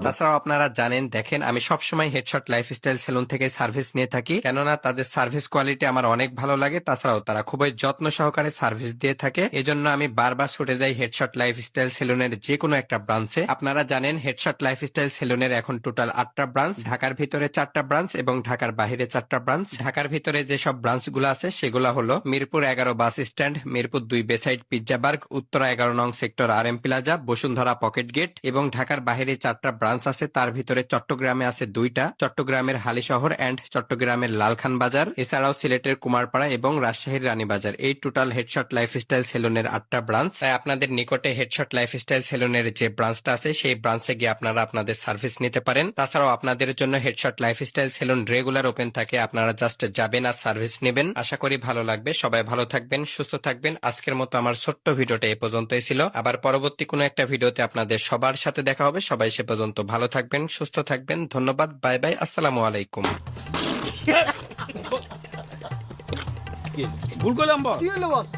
তাছাড়াও আপনারা জানেন, দেখেন আমি সবসময় হেডশট লাইফস্টাইল সেলুন থেকে সার্ভিস নিয়ে থাকি, কেননা তাদের সার্ভিস কোয়ালিটি আমার অনেক ভালো লাগে। তাছাড়াও তারা খুবই যত্ন সহকারে সার্ভিস দিয়ে থাকে, এজন্য আমি বারবার ছুটে যাই হেডশট লাইফস্টাইল সেলুনের যে কোনো একটা ব্রাঞ্চে। আপনারা জানেন হেডশট লাইফস্টাইল সেলুনের এখন টোটাল 8টা ব্রাঞ্চ, ঢাকার ভিতরে 4টা ব্রাঞ্চ এবং ঢাকার বাইরে 4টা ব্রাঞ্চ। ঢাকার ভিতরে যেসব ব্রাঞ্চ গুলো আছে সেগুলো হলো Mirpur 11 bus stand, Mirpur 2 beside Pizzaburg, Uttara 11 নং sector RM plaza, Bashundhara pocket gate. এবং ঢাকার বাইরে 4টা ব্রাঞ্চ আছে, তার ভিতরে চট্টগ্রামে আছে 2টা, চট্টগ্রামের হালিশহর এন্ড চট্টগ্রামের লালখান বাজার, এছাড়াও সিলেটের কুমারপাড়া এবং রাজশাহীর রানীবাজার। এই টোটাল হেডশট লাইফস্টাইল সেলুনের 8টা ব্রাঞ্চ। তাই আপনাদের নিকটে হেডশট লাইফস্টাইল সেলুনের যে ব্রাঞ্চটা আছে সেই ব্রাঞ্চে গিয়ে আপনারা আপনাদের সার্ভিস নিতে পারেন। তাছাড়াও আপনাদের জন্য Headshot Lifestyle Salon regular open থাকে, আপনারা জাস্ট যাবেন আর সার্ভিস নেবেন। আশা করি ভালো লাগবে। সবাই ভালো থাকবেন, সুস্থ থাকবেন। আজকের মতো আমার ছোট্ট ভিডিওটা এই পর্যন্তই ছিল। আবার পরবর্তী কোনো একটা ভিডিওতে আপনাদের সবার সাথে দেখা হবে। সবাই সে পর্যন্ত ভালো থাকবেন, সুস্থ থাকবেন। ধন্যবাদ, বাই বাই, আসসালামু আলাইকুম। ভুল করলাম বস। কি হলো বস?